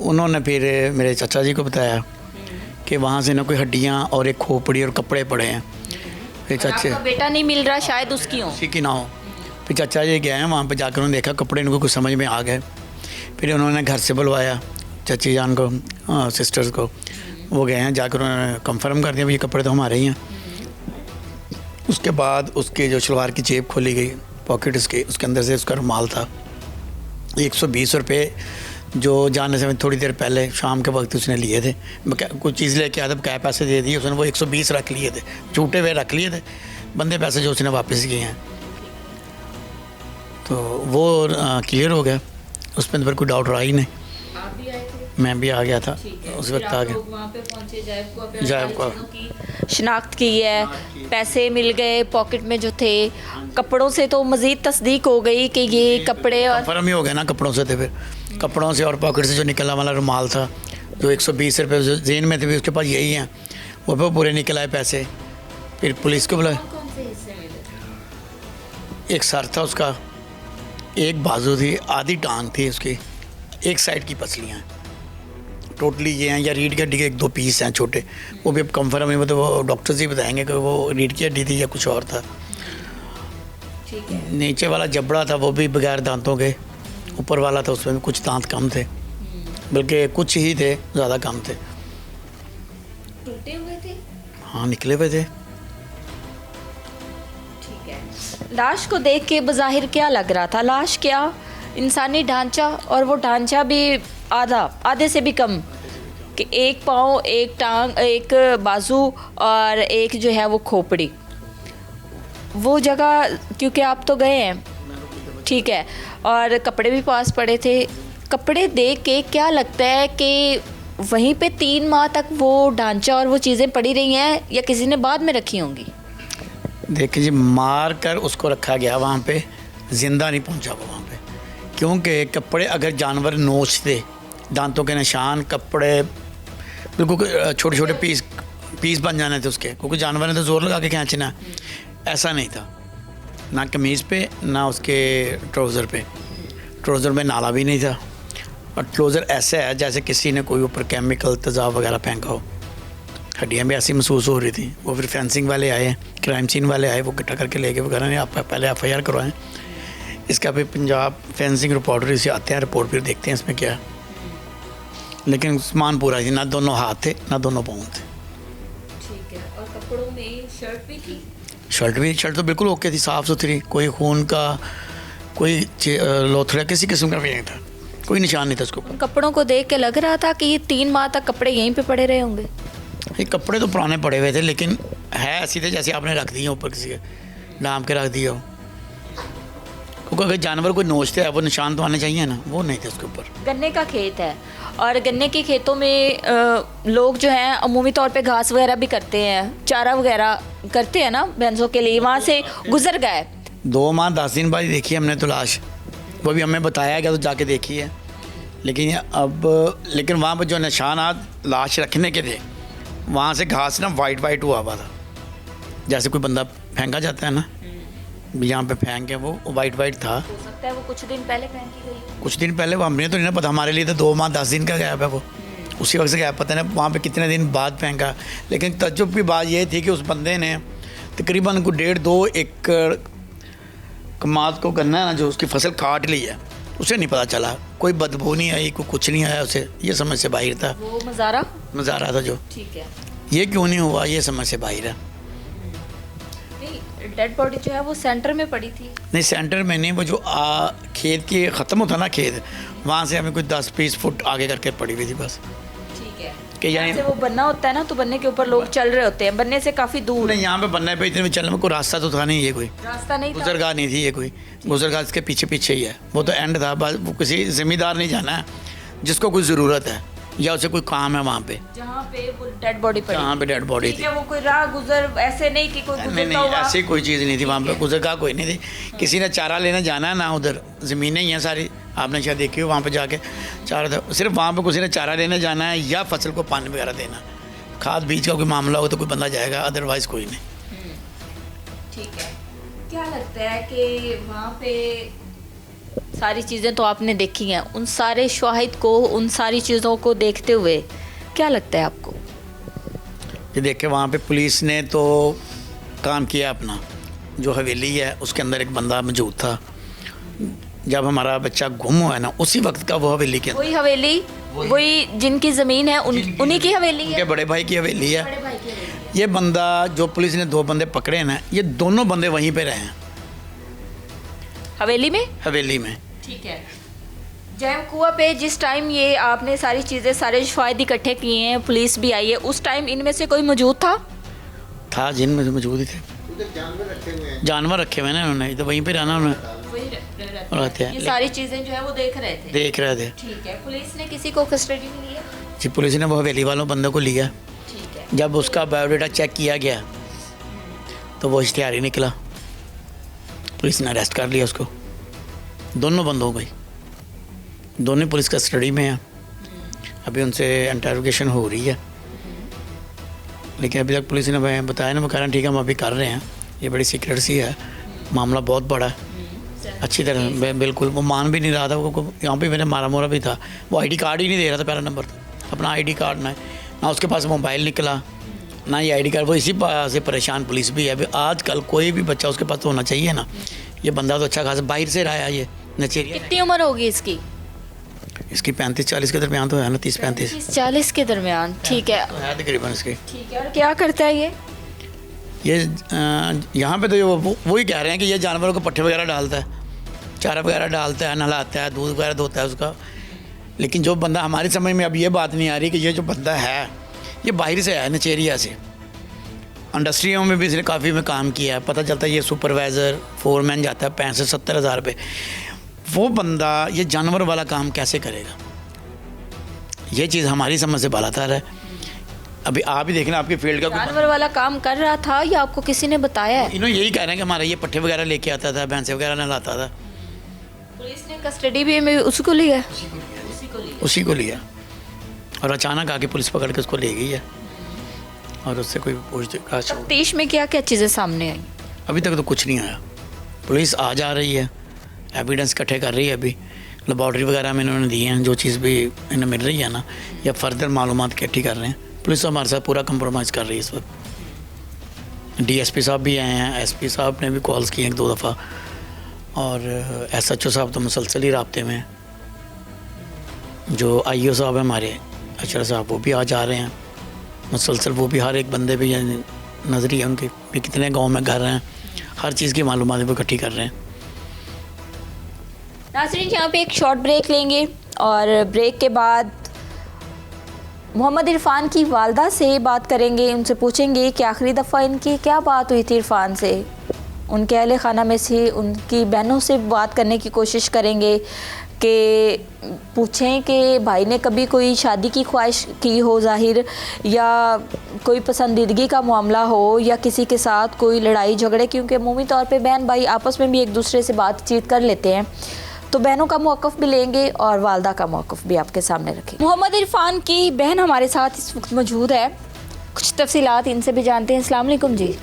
उन्होंने फिर मेरे चाचा जी को बताया कि वहाँ से ना कोई हड्डियाँ और एक खोपड़ी और कपड़े पड़े हैं। फिर चाचे बेटा नहीं मिल रहा, शायद उसकी हो, उसी की ना हो। फिर चाचा जी गए हैं वहाँ पे, जाकर उन्होंने देखा कपड़े, इनको कुछ समझ में आ गए। फिर उन्होंने घर से बुलवाया चाची जान को, सिस्टर्स को, वो गए हैं, जाकर उन्होंने कंफर्म कर दिया ये कपड़े तो हमारे ही हैं। उसके बाद उसके जो शलवार की जेब खोली गई, पॉकेट उसके अंदर से उसका रुमाल था। 120 रुपये जो जाने से थोड़ी देर पहले शाम के वक्त उसने लिए थे, कुछ चीज़ लेके आया था, क्या पैसे दे दिए उसने, वो 120 रख लिए थे, छूटे हुए रख लिए थे, बंदे पैसे जो उसने वापस किए हैं। तो वो क्लियर हो गया। उसमें तो फिर कोई डाउट रहा ही नहीं। आप भी आए थे? मैं भी आ गया था ठीक है। उस फिर वक्त आप आ गया। लोग वहाँ पे पहुँचे, जैब को अपने जैब को। सारी चीज़ों की शिनाख्त की है, पैसे मिल गए पॉकेट में जो थे, कपड़ों से तो मज़ीद तस्दीक हो गई कि ये कपड़े और कंफर्म ही हो गया ना कपड़ों से थे, फिर कपड़ों से और पॉकेट से जो निकला वाला रुमाल था जो 120 रुपये जो जेन में थे भी उसके पास यही हैं, वो पे पूरे निकल आए पैसे। फिर पुलिस को बुलाया, कौन से हिस्से मिले? एक सर था उसका, एक बाजू थी, आधी टांग थी उसकी, एक साइड की पसलियाँ टोटली ये हैं, या रीढ़ की हड्डी के 1-2 पीस हैं छोटे, वो भी अब कंफर्म है, मतलब वो डॉक्टर्स ही बताएंगे कि वो रीढ़ की हड्डी थी या कुछ और था। ठीक है। नीचे वाला जबड़ा था वो भी बगैर दांतों के, ऊपर वाला था उसमें भी कुछ दांत कम थे, बल्कि कुछ ही थे, ज़्यादा कम थे। टूटे हुए थे? हाँ निकले हुए थे। ठीक है। लाश को देख के बज़ाहिर क्या लग रहा था? लाश क्या, इंसानी ढांचा, और वो ढांचा भी आधे से भी कम, कि एक पाँव, एक टांग, एक बाजू और एक जो है वो खोपड़ी। वो जगह क्योंकि आप तो गए हैं, ठीक है, और कपड़े भी पास पड़े थे, कपड़े देख के क्या लगता है कि वहीं पे 3 माह तक वो ढांचा और वो चीज़ें पड़ी रही हैं या किसी ने बाद में रखी होंगी? देखिए जी, मार कर उसको रखा गया वहाँ पे, ज़िंदा नहीं पहुँचा वो वहाँ पे, क्योंकि कपड़े अगर जानवर नोचते, दांतों के निशान, कपड़े बिल्कुल छोटे छोटे पीस बन जाने थे उसके, क्योंकि जानवर ने तो ज़ोर लगा के खींचना, ऐसा नहीं था, ना कमीज़ पे ना उसके ट्राउज़र पे, ट्राउज़र में नाला भी नहीं था, और ट्राउज़र ऐसा है जैसे किसी ने कोई ऊपर केमिकल तेज़ाब वगैरह फेंका हो, हड्डियाँ भी ऐसी महसूस हो रही थी। वो फिर फेंसिंग वाले आए, क्राइम सीन वाले आए, वो इकट्ठा करके ले गए, वो कह रहे हैं आप पहले FIR करवाएं इसका, फिर पंजाब फेंसिंग रिपोर्टर से आते हैं, रिपोर्ट फिर देखते हैं इसमें क्या है, लेकिन सामान पूरा ही, ना दोनों हाथ थे ना दोनों पाँव थे। ठीक है। और कपड़ों में शर्ट भी थी? शर्ट तो बिल्कुल ओके थी, साफ़ सुथरी, कोई खून का, कोई लोथड़ा किसी किस्म का भी नहीं था, कोई निशान नहीं था उसके ऊपर। कपड़ों को देख के लग रहा था कि ये 3 माह तक कपड़े यहीं पे पड़े रहे होंगे। ये कपड़े तो पुराने पड़े हुए थे, लेकिन है ऐसी थे जैसे आपने रख दिए ऊपर किसी के डाम के रख दिया हो, क्योंकि अगर जानवर कोई नोचते हैं वो निशान तो आने चाहिए ना, वो नहीं थे उसके ऊपर। गन्ने का खेत है और गन्ने के खेतों में लोग जो हैं अमूमी तौर पे घास वगैरह भी करते हैं, चारा वगैरह करते हैं ना भैंसों के लिए, वहाँ से गुजर गए। 2 माह 10 दिन बाद देखी हमने तो लाश, वो भी हमें बताया गया तो जाके देखी है, लेकिन वहाँ पर जो निशानात लाश रखने के थे, वहाँ से घास ना वाइट हुआ हुआ था, जैसे कोई बंदा फेंका जाता है ना, यहाँ पे फेंक के वो वाइट था। हो सकता है वो कुछ दिन पहले फेंकी गई हो। कुछ दिन पहले, वो हमने तो नहीं ना पता, हमारे लिए तो 2 माह 10 दिन का गैप है, वो उसी वक्त से गैप, पता नहीं वहाँ पे कितने दिन बाद फेंका, लेकिन तजुब की बात ये थी कि उस बंदे ने तकरीबन को 1.5-2 एकड़ कमाद को गन्ना है ना जो उसकी फसल काट ली है, उसे नहीं पता चला, कोई बदबू नहीं आई, कोई कुछ नहीं आया उसे, ये समझ से बाहर था। वो मज़ारा था जो, ठीक है, ये क्यों नहीं हुआ ये समझ से बाहर है। डेड बॉडी जो है वो सेंटर में पड़ी थी? नहीं सेंटर में नहीं, वो जो खेत की ख़त्म होता ना खेत, वहाँ से हमें कुछ 10-20 फुट आगे करके पड़ी हुई थी बस। ठीक है। कि यानी से वो बन्ना होता है ना, तो बन्ने के ऊपर लोग चल रहे होते हैं, बन्ने से काफ़ी दूर। नहीं, यहाँ पे बनने पे इतने चलने में कोई रास्ता तो था नहीं, ये कोई रास्ता नहीं था, गुजरगाह नहीं थी, ये कोई गुजरगाह इसके पीछे ही है, वो तो एंड था बस, वो किसी ज़मींदार नहीं जाना है जिसको कोई ज़रूरत है या उसे कोई काम है वहाँ पे, जहाँ पे वो डेड बॉडी पड़ी, जहाँ पे डेड बॉडी ठीक थी। है, वो कोई राह गुजर ऐसे नहीं कि कोई नहीं गुजरता हुआ। ऐसी कोई चीज़ नहीं थी वहाँ पे, गुजरगाह कोई नहीं थी, किसी ने चारा लेने जाना है ना, उधर ज़मीनें ही हैं सारी, आपने शायद देखी हो वहाँ पे जाके चारा था, सिर्फ वहाँ पे किसी ने चारा लेने जाना है या फसल को पानी वगैरह देना, खाद बीज का कोई मामला हो तो कोई बंदा जाएगा, अदरवाइज़ कोई नहीं। ठीक है। क्या लगता है कि वहाँ पे सारी चीज़ें तो आपने देखी हैं, उन सारे शवाहिद को, उन सारी चीज़ों को देखते हुए क्या लगता है आपको? ये देखे वहाँ पे पुलिस ने तो काम किया अपना, जो हवेली है उसके अंदर एक बंदा मौजूद था, जब हमारा बच्चा गुम हुआ है ना, उसी वक्त का वो हवेली के वही हवेली, वही जिनकी ज़मीन है, उन्हीं की हवेली है, उनके बड़े भाई की हवेली है। बड़े भाई की हवेली। ये बंदा जो पुलिस ने 2 बंदे पकड़े हैं ना, ये दोनों बंदे वहीं पे रहे हैं हवेली में? हवेली में। ठीक है। जैम कुआं पे जिस टाइम ये आपने सारी चीज़ें, सारे शवाहिद इकट्ठे किए हैं, पुलिस भी आई है, उस टाइम इनमें से कोई मौजूद था जिनमें से मौजूद ही थे, जानवर रखे हुए हैं ना उन्होंने, तो वहीं पे रहना उन्होंने। रहते ये हैं। सारी चीजें जो है वो देख रहे थे। देख रहे थे ठीक है, पुलिस ने किसी को कस्टडी में लिया? जी, पुलिस ने वो हवेली वालों बंदे को लिया। ठीक है। जब उसका बायोडाटा चेक किया गया तो वो इश्तिहारी निकला, पुलिस ने अरेस्ट कर लिया उसको। दोनों बंद हो गई, दोनों पुलिस कस्टडी में हैं। अभी उनसे इंटरोगेशन हो रही है, लेकिन अभी तक पुलिस ने बताया ना, वो कह रहे हैं ठीक है हम अभी कर रहे हैं, ये बड़ी सीक्रेट सी है, मामला बहुत बड़ा है। अच्छी तरह बिल्कुल वो मान भी नहीं रहा था, वो यहाँ पे मैंने मारा मोरा भी था, वो आईडी कार्ड ही नहीं दे रहा था, पहला नंबर अपना आईडी कार्ड ना उसके पास मोबाइल निकला ना ये आईडी कार्ड। वो इसी बात से परेशान पुलिस भी है। अभी आजकल कोई भी बच्चा उसके पास तो होना चाहिए ना। ये बंदा तो अच्छा खासा बाहर से रहा है, ये नचेरिया। कितनी उम्र होगी इसकी? इसकी 35-40 के दरमियान तो है ना, 30-35 40 के दरमियान। ठीक है, तो है तकरीबन इसकी। ठीक है। और क्या करता है ये? यहाँ पे तो वही कह रहे हैं कि ये जानवरों को पट्टे वगैरह डालता है, चारा वगैरह डालता है, नहलाता है, दूध वगैरह धोता है उसका। लेकिन जो बंदा हमारी समझ में अब ये बात नहीं आ रही कि ये जो बंदा है ये बाहर से है, नचेरिया से। इंडस्ट्रियों में भी इसने काफ़ी में काम किया है, पता चलता है ये सुपरवाइज़र फोरमैन जाता है 65-70 हज़ार रुपये। वो बंदा ये जानवर वाला काम कैसे करेगा, ये चीज़ हमारी समझ से बालातर है। अभी आप ही देखना, आपकी फील्ड का जानवर वाला काम कर रहा था या आपको किसी ने बताया है? इन्होंने यही कह रहे हैं कि हमारा ये पट्टे वगैरह लेके आता था, भैंसे वगैरह नहलाता था। पुलिस ने कस्टडी भी में उसको लिया? उसी को लिया और अचानक आके पुलिस पकड़ के उसको ले गई है और उससे कोई पूछताछ। तफ्तीश में क्या क्या चीज़ें सामने आई? अभी तक तो कुछ नहीं आया। पुलिस आ जा रही है, एविडेंस इकट्ठे कर रही है। अभी लेबॉर्ट्री वगैरह में इन्होंने दी हैं, जो चीज़ भी इन्हें मिल रही है ना, या फर्दर मालूमात इकट्ठी कर रहे हैं। पुलिस तो हमारे साथ पूरा कंप्रोमाइज़ कर रही है इस वक्त। डीएसपी साहब भी आए हैं, एसपी साहब ने भी कॉल्स की हैं 1-2 दफ़ा, और एसएचओ साहब तो मुसलसल ही राब्ते में हैं। जो आईओ साहब हैं हमारे अशर साहब, वो भी आ जा रहे हैं मुसलसल। वो भी हर एक बंदे भी नज़री है उनकी भी, कितने गांव में घर हैं, हर चीज़ की मालूमात वो इकट्ठी कर रहे हैं। नाज़रीन, यहाँ पे एक शॉर्ट ब्रेक लेंगे और ब्रेक के बाद मोहम्मद इरफान की वालदा से बात करेंगे। उनसे पूछेंगे कि आखिरी दफ़ा इनकी क्या बात हुई थी इरफान से, उनके अहले खाना में से उनकी बहनों से बात करने की कोशिश करेंगे कि पूछें कि भाई ने कभी कोई शादी की ख्वाहिश की हो ज़ाहिर, या कोई पसंदीदगी का मामला हो, या किसी के साथ कोई लड़ाई झगड़े, क्योंकि अमूमी तौर पे बहन भाई आपस में भी एक दूसरे से बातचीत कर लेते हैं। तो बहनों का मौक़िफ़ भी लेंगे और वालदा का मौक़िफ़ भी आपके सामने रखेंगे। मोहम्मद इरफान की बहन हमारे साथ इस वक्त मौजूद है, कुछ तफसीलात इनसे भी जानते हैं। अस्सलाम वालेकुम जी।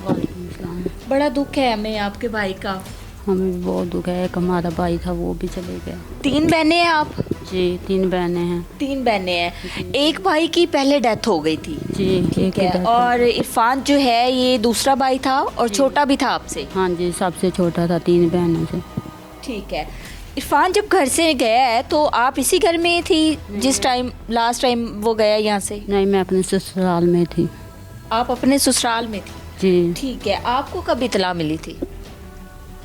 बड़ा दुख है हमें आपके भाई का। हमें भी बहुत दुख है, एक हमारा भाई था वो भी चले गया। 3 बहनें हैं आप? जी 3 बहनें हैं। 3 बहनें हैं। एक भाई की पहले डेथ हो गई थी? जी ठीक है। और इरफान जो है ये दूसरा भाई था और छोटा भी था आपसे? हाँ जी, सबसे छोटा था 3 बहनों से। ठीक है। इरफान जब घर से गया है तो आप इसी घर में थी जिस टाइम लास्ट टाइम वो गया यहाँ से? नहीं, मैं अपने ससुराल में थी। आप अपने ससुराल में थी? जी। ठीक है। आपको कब इतला मिली थी?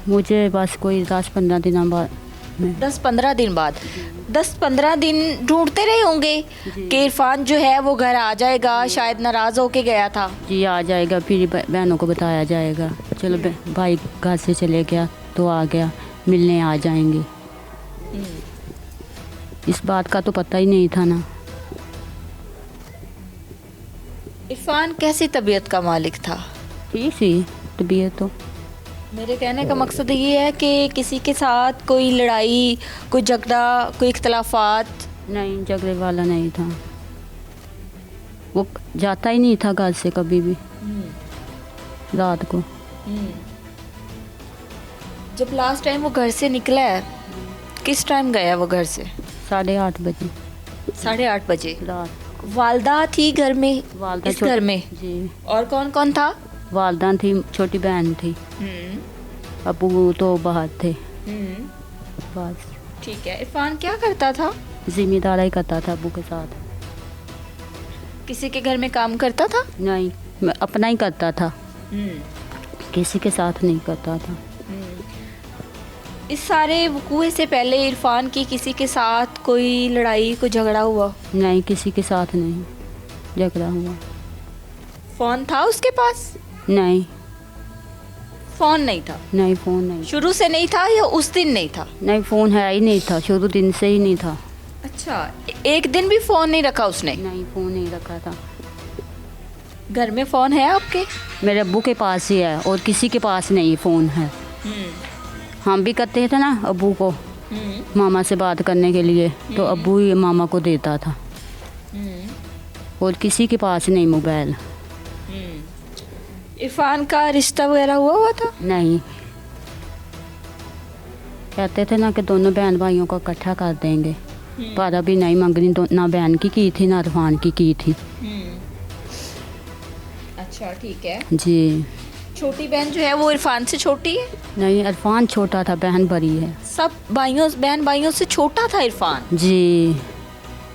मुझे बस कोई 10-15 दिन बाद। 10-15 दिन बाद? 10-15 दिन ढूंढते रहे होंगे कि इरफान जो है वो घर आ जाएगा, शायद नाराज़ होके गया था। जी आ जाएगा, फिर बहनों को बताया जाएगा। चलो भाई घर से चले गया तो आ गया, मिलने आ जाएंगे। इस बात का तो पता ही नहीं था ना। इरफान कैसी तबीयत का मालिक था? ठीक सी तबीयत तो। मेरे कहने का मकसद ये है कि किसी के साथ कोई लड़ाई, कोई झगड़ा, कोई इख्तलाफात? नहीं, झगड़े वाला नहीं था। वो जाता ही नहीं था घर से कभी भी रात को। जब लास्ट टाइम वो घर से निकला है, किस टाइम गया वो घर से? 8:30 बजे। 8:30 बजे रात। वालदा थी घर में? वालदा इस घर में? जी। और कौन कौन था? वालदा थी, छोटी बहन थी, अबू तो बाहर थे बस। ठीक है। इरफान क्या करता था? जिम्मेदारी करता था अबू के साथ। किसी के घर में काम करता था? नहीं, मैं अपना ही करता था, किसी के साथ नहीं करता था। इस सारे वकूए से पहले इरफान की किसी के साथ कोई लड़ाई, कोई झगड़ा हुआ? नहीं, किसी के साथ नहीं झगड़ा हुआ। फ़ोन था उसके पास? नहीं। फोन नहीं था? नहीं फ़ोन नहीं, शुरू से नहीं था या उस दिन नहीं था? नहीं फ़ोन है ही नहीं था, शुरू दिन से ही नहीं था। अच्छा, एक दिन भी फोन नहीं रखा उसने? नहीं फ़ोन नहीं रखा था। घर में फोन है आपके? मेरे अब्बू के पास ही है और किसी के पास नहीं फ़ोन है। हम भी करते थे ना अब्बू को मामा से बात करने के लिए, तो अब्बू ही मामा को देता था और किसी के पास नहीं मोबाइल। इरफान का रिश्ता वगैरह हुआ था? नहीं, कहते थे ना कि दोनों बहन भाइयों को इकट्ठा कर देंगे, पर अभी नहीं मंगनी ना बहन की थी ना इरफान की थी। अच्छा, ठीक है। जी छोटी बहन जो है वो इरफान से छोटी है? नहीं, इरफान छोटा था, बहन बड़ी है। सब बहन भाइयों से छोटा था इरफान? जी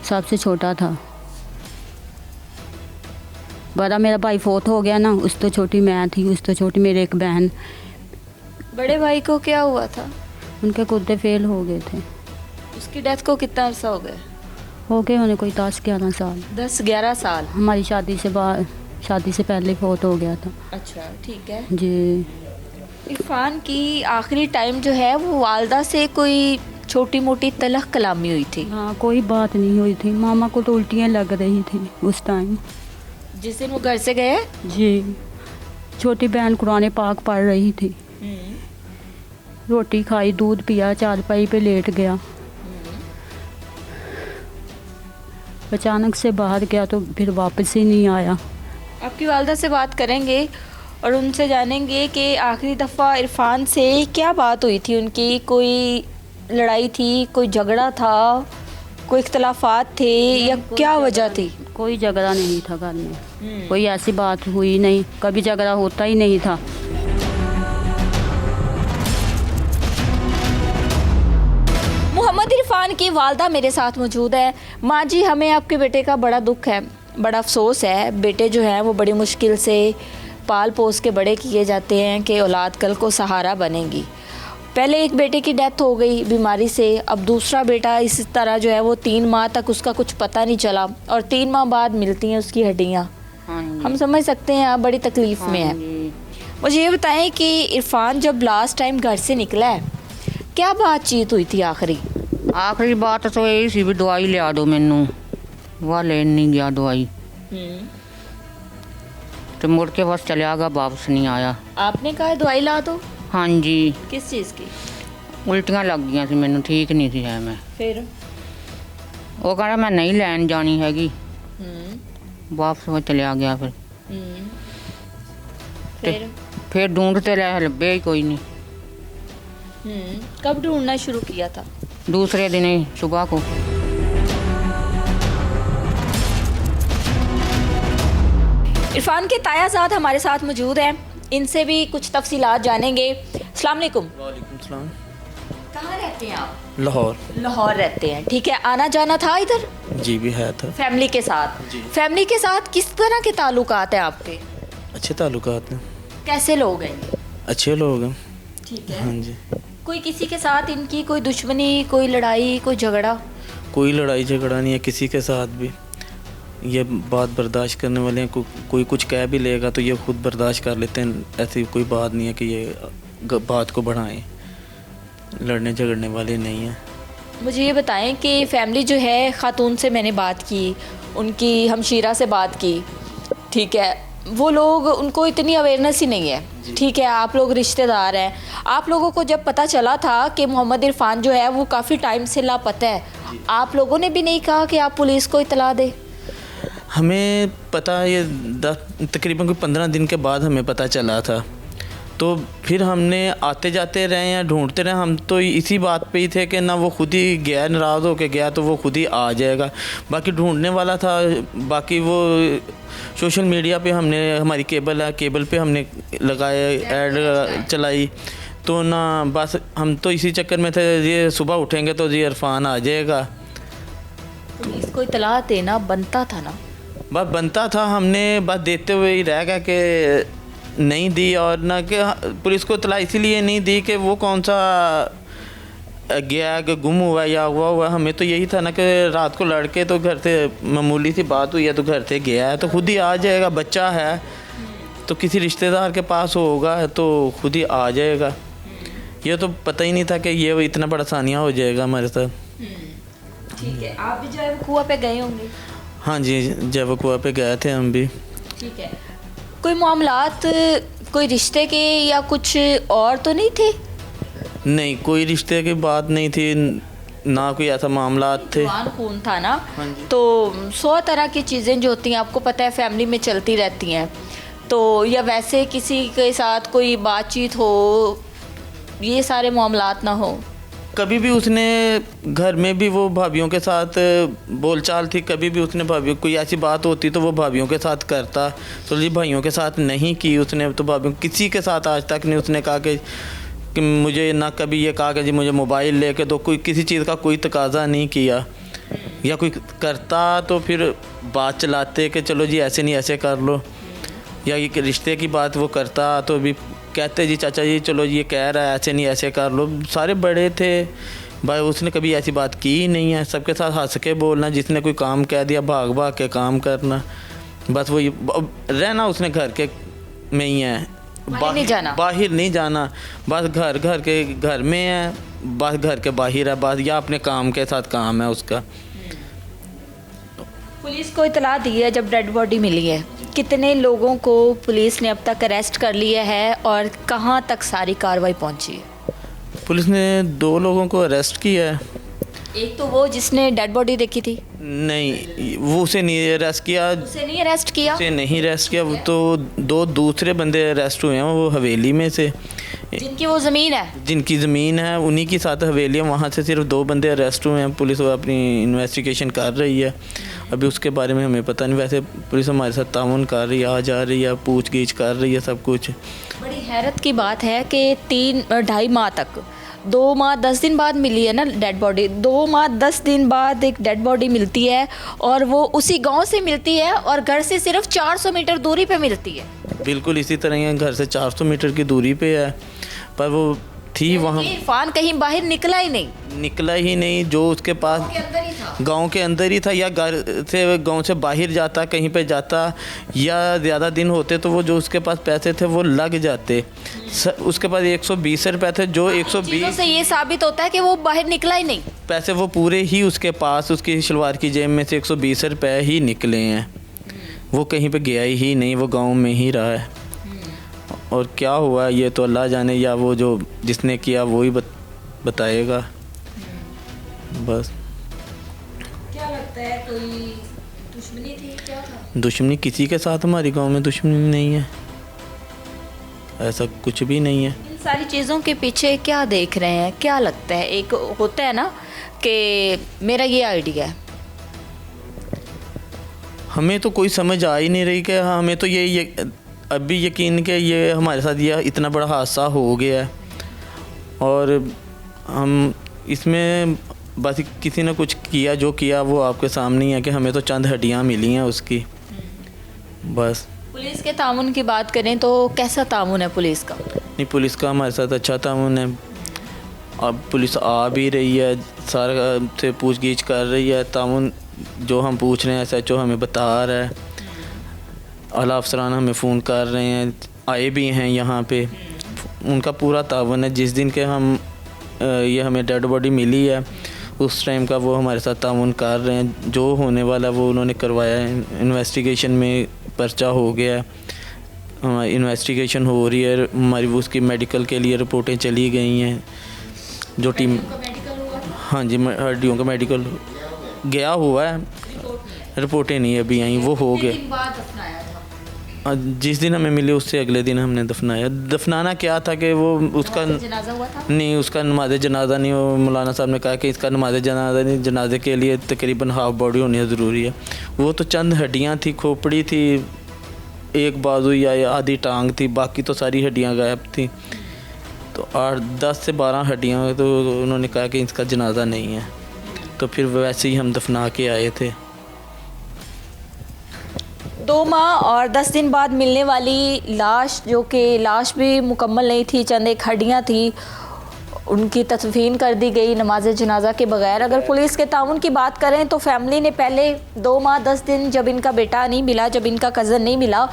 सबसे छोटा था। बड़ा मेरा भाई फोत हो गया ना, उस तो छोटी मैं थी, उस तो छोटी मेरी एक बहन। बड़े भाई को क्या हुआ था? उनके गुर्दे फेल हो गए थे। उसकी डेथ को कितना अरसा हो गया? हो गए उन्हें कोई 10-11 साल। 10-11 साल? हमारी शादी से पहले फोत हो गया था। अच्छा, ठीक है। जी इरफान की आखिरी टाइम जो है वो वालदा से कोई छोटी मोटी तलख कलामी हुई थी? हाँ, कोई बात नहीं हुई थी। मामा को तो उल्टियाँ लग रही थी उस टाइम। जिस दिन वो घर से गए? जी, छोटी बहन कुरान पाक पढ़ रही थी, रोटी खाई, दूध पिया, चारपाई पे लेट गया। अचानक से बाहर गया तो फिर वापस ही नहीं आया। आपकी वालदा से बात करेंगे और उनसे जानेंगे कि आखिरी दफ़ा इरफान से क्या बात हुई थी उनकी। कोई लड़ाई थी, कोई झगड़ा था, कोई इख्तलाफात थे या क्या वजह थी? कोई झगड़ा नहीं था घर में, कोई ऐसी बात हुई नहीं, कभी झगड़ा होता ही नहीं था। मोहम्मद इरफान की वालदा मेरे साथ मौजूद है। माँ जी, हमें आपके बेटे का बड़ा दुख है, बड़ा अफसोस है। बेटे जो हैं वो बड़ी मुश्किल से पाल पोस के बड़े किए जाते हैं कि औलाद कल को सहारा बनेगी। पहले एक बेटे की डेथ हो गई बीमारी से, अब दूसरा बेटा इस तरह जो है वो 3 माह तक उसका कुछ पता नहीं चला और 3 माह बाद मिलती हैं उसकी हड्डियाँ। हम समझ सकते हैं आप बड़ी तकलीफ़ में है। मुझे ये बताएं कि इरफान जब लास्ट टाइम घर से निकला है, क्या बातचीत हुई थी आखिरी? आखिरी बात तो यही सी भी दवाई लिया दो मैनू, वह लेन नहीं गया दवाई, तो मुड़ के बस चला गया, वापस नहीं आया। आपने कहा दवाई ला दो? हाँ जी, किस चीज़ की? उल्टियाँ लग गई सी मैनू, ठीक नहीं थी है मैं। फिर वो कह रहा मैं नहीं लैन जानी हैगी, वापस वो चलिया गया। फिर ढूंढते रहे, लभे ही कोई नहीं। कब ढूंढना शुरू किया था? दूसरे दिन ही सुबह को। इरफान के तायाजाद हमारे साथ मौजूद हैं, इनसे भी कुछ तफसीलात जानेंगे। अस्सलाम वालेकुम। वालेकुम सलाम। कहाँ रहते हैं आप? लाहौर। लाहौर रहते हैं, ठीक है। आना जाना था इधर? जी भी है था। फैमिली के साथ? जी। फैमिली के साथ किस तरह के ताल्लुकात हैं आपके? अच्छे ताल्लुकात हैं, कैसे लोग हैं? अच्छे लोग हैं। ठीक है। हाँ जी। कोई किसी के साथ इनकी कोई दुश्मनी, कोई लड़ाई, कोई झगड़ा? कोई लड़ाई झगड़ा नहीं है किसी के साथ भी। ये बात बर्दाश्त करने वाले हैं, कोई कुछ कह भी लेगा तो ये खुद बर्दाश्त कर लेते हैं। ऐसी कोई बात नहीं है कि ये बात को बढ़ाएं, लड़ने झगड़ने वाले नहीं हैं। मुझे ये बताएं कि फैमिली जो है, ख़ातून से मैंने बात की, उनकी हमशीरा से बात की, ठीक है, वो लोग, उनको इतनी अवेयरनेस ही नहीं है, ठीक है। आप लोग रिश्तेदार हैं, आप लोगों को जब पता चला था कि मोहम्मद इरफान जो है वो काफ़ी टाइम से लापता है, आप लोगों ने भी नहीं कहा कि आप पुलिस को इतला दें? हमें पता ये तकरीबन कोई 15 दिन के बाद हमें पता चला था, तो फिर हमने आते जाते रहे या ढूंढते रहे। हम तो इसी बात पे ही थे कि ना वो खुद ही गया, नाराज़ होके गया तो वो खुद ही आ जाएगा। बाकी ढूंढने वाला था, बाकी वो सोशल मीडिया पे हमने, हमारी केबल है, केबल पे हमने लगाया, ऐड चलाई, तो ना बस हम तो इसी चक्कर में थे, ये सुबह उठेंगे तो जी इरफान आ जाएगा। पुलिस को इतला देना बनता था ना? बस बनता था, हमने बस देते हुए ही रह गया कि नहीं दी। और ना कि पुलिस को इतला इसीलिए नहीं दी कि वो कौन सा गया कि गुम हुआ या हुआ। हमें तो यही था ना कि रात को लड़के तो घर से मामूली सी बात हुई है तो घर से गया है तो खुद ही आ जाएगा, बच्चा है तो किसी रिश्तेदार के पास होगा तो खुद ही आ जाएगा। ये तो पता ही नहीं था कि ये इतना बड़ा सानिया हो जाएगा हमारे साथ। ठीक है, आप भी जो है कुआं पे गए होंगे। हाँ जी, जब कुआं पे गए थे हम भी। ठीक है, कोई मामलात कोई रिश्ते के या कुछ और तो नहीं थे? नहीं, कोई रिश्ते की बात नहीं थी, ना कोई ऐसा मामला थे। जवान खून था ना, हाँ जी। तो 100 तरह की चीज़ें जो होती हैं आपको पता है फैमिली में चलती रहती हैं, तो या वैसे किसी के साथ कोई बातचीत हो, ये सारे मामलात ना हो? कभी भी उसने घर में भी वो भाभीियों के साथ बोलचाल थी, कभी भी उसने भाभीियों कोई ऐसी बात होती तो वो भाभीियों के साथ करता, तो जी भाइयों के साथ नहीं की उसने, तो भाभीियों किसी के साथ आज तक नहीं उसने कहा कि मुझे, ना कभी ये कहा कि जी मुझे मोबाइल लेके दो, कोई किसी चीज़ का कोई तकाजा नहीं किया। या कोई करता तो फिर बात चलाते कि चलो जी ऐसे नहीं ऐसे कर लो, या ये रिश्ते की बात वो करता तो भी कहते जी चाचा जी चलो ये कह रहा है ऐसे नहीं ऐसे कर लो। सारे बड़े थे भाई, उसने कभी ऐसी बात की ही नहीं है। सबके साथ हंस के बोलना, जिसने कोई काम कह दिया भाग भाग के काम करना, बस वो रहना उसने घर के में ही है, बाहर नहीं जाना। बाहर नहीं जाना, बस घर के घर में है, बस घर के बाहर है, बस या अपने काम के साथ काम है उसका। पुलिस को इतला दी है जब डेड बॉडी मिली है, कितने लोगों को पुलिस ने अब तक अरेस्ट कर लिया है और कहाँ तक सारी कार्रवाई पहुँची है? पुलिस ने 2 लोगों को अरेस्ट किया है। एक तो वो जिसने डेड बॉडी देखी थी, नहीं वो उसे नहीं अरेस्ट किया, उसे नहीं अरेस्ट किया। उसे नहीं अरेस्ट किया, वो तो 2 दूसरे बंदे अरेस्ट हुए हैं, वो हवेली में से, जिनकी वो ज़मीन है। जिनकी ज़मीन है उन्हीं की साथ हवेली है, वहाँ से सिर्फ 2 बंदे अरेस्ट हुए हैं। पुलिस वो अपनी इन्वेस्टिगेशन कर रही है, अभी उसके बारे में हमें पता नहीं। वैसे पुलिस हमारे साथ ताउन कर रही है, आ जा रही है, पूछगिछ कर रही है, सब कुछ। बड़ी हैरत की बात है कि 3-2.5 माह तक, 2 माह 10 दिन बाद मिली है ना डेड बॉडी, 2 माह 10 दिन बाद एक डेड बॉडी मिलती है और वो उसी गांव से मिलती है और घर से सिर्फ 400 मीटर दूरी पे मिलती है। बिल्कुल इसी तरह ही है, घर से 400 मीटर की दूरी पे है, पर वो थी वहाँ, इरफान कहीं बाहर निकला ही नहीं, निकला ही नहीं। जो उसके पास गांव के अंदर ही था, या घर से गांव से बाहर जाता, कहीं पे जाता, या ज़्यादा दिन होते तो वो जो उसके पास पैसे थे वो लग जाते। उसके पास 120 रुपये थे, जो 120 से ये साबित होता है कि वो बाहर निकला ही नहीं। पैसे वो पूरे ही उसके पास, उसकी शलवार की जेब में से 120 रुपये ही निकले हैं। वो कहीं पे गया ही नहीं, वो गांव में ही रहा है। और क्या हुआ ये तो अल्लाह जाने, या वो जो जिसने किया वो ही बताएगा। बस क्या लगता है, कोई दुश्मनी थी, क्या था? दुश्मनी किसी के साथ हमारे गांव में दुश्मनी नहीं है, ऐसा कुछ भी नहीं है। इन सारी चीज़ों के पीछे क्या देख रहे हैं, क्या लगता है? एक होता है ना कि मेरा ये आइडिया है, हमें तो कोई समझ आ ही नहीं रही कि हमें तो ये अभी यकीन कि ये हमारे साथ ये इतना बड़ा हादसा हो गया है, और हम इसमें बस किसी ने कुछ किया, जो किया वो आपके सामने ही है कि हमें तो चंद हड्डियां मिली हैं उसकी, बस। पुलिस के तामुन की बात करें तो कैसा तामुन है पुलिस का? नहीं, पुलिस का हमारे साथ अच्छा तामुन है। अब पुलिस आ भी रही है, सारा से पूछगिछ कर रही है, तामुन जो हम पूछ रहे हैं SHO हमें बता रहा है, आला अफसरान हमें फ़ोन कर रहे हैं, आए भी हैं यहाँ पे, उनका पूरा तावन है। जिस दिन के हम ये हमें डेड बॉडी मिली है उस टाइम का वो हमारे साथ तावन कर रहे हैं। जो होने वाला वो उन्होंने करवाया है, इन्वेस्टिगेशन में पर्चा हो गया है, हमारी इन्वेस्टिगेशन हो रही है, हमारी उसकी मेडिकल के लिए रिपोर्टें चली गई हैं। जो टीम, हाँ जी, हड्डियों का मेडिकल गया हुआ है, रिपोर्टें नहीं अभी आई, वो हो गया। जिस दिन हमें मिले उससे अगले दिन हमने दफनाया। दफनाना क्या था कि वो उसका जनाजा हुआ था? नहीं, उसका नमाज जनाजा नहीं, वो मौलाना साहब ने कहा कि इसका नमाज जनाजा नहीं, जनाजे के लिए तकरीबन हाफ बॉडी होनी ज़रूरी है। वो तो चंद हड्डियाँ थी, खोपड़ी थी, एक बाजू या आधी टांग थी, बाकी तो सारी हड्डियाँ गायब थी। तो 10 से 12 हड्डियाँ, तो उन्होंने कहा कि इसका जनाजा नहीं है, तो फिर वैसे ही हम दफना के आए थे। 2 माह और 10 दिन बाद मिलने वाली लाश, जो कि लाश भी मुकम्मल नहीं थी, चंद एक हड्डियाँ थी, उनकी तदफीन कर दी गई नमाज जनाजा के बगैर। अगर पुलिस के ताउन की बात करें तो फैमिली ने पहले 2 माह 10 दिन जब इनका बेटा नहीं मिला, जब इनका कज़न नहीं मिला,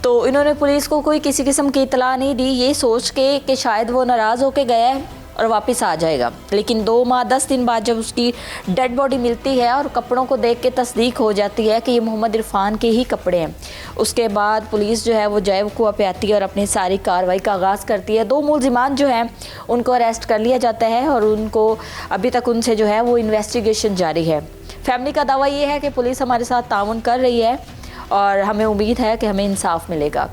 तो इन्होंने पुलिस को कोई किसी किस्म की इतला नहीं दी, ये सोच के कि शायद वो नाराज़ होके गया है और वापस आ जाएगा। लेकिन 2 माह 10 दिन बाद जब उसकी डेड बॉडी मिलती है और कपड़ों को देख के तस्दीक हो जाती है कि ये मोहम्मद इरफान के ही कपड़े हैं, उसके बाद पुलिस जो है वो जैव कुआं पे आती है और अपनी सारी कार्रवाई का आगाज़ करती है। 2 मुलजिमान जो हैं उनको अरेस्ट कर लिया जाता है और उनको अभी तक उनसे जो है वो इन्वेस्टिगेशन जारी है। फैमिली का दावा ये है कि पुलिस हमारे साथ ताउन कर रही है और हमें उम्मीद है कि हमें इंसाफ मिलेगा।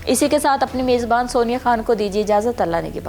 इसी के साथ अपनी मेज़बान सोनिया खान को दीजिए इजाज़त। अल्लाह ने की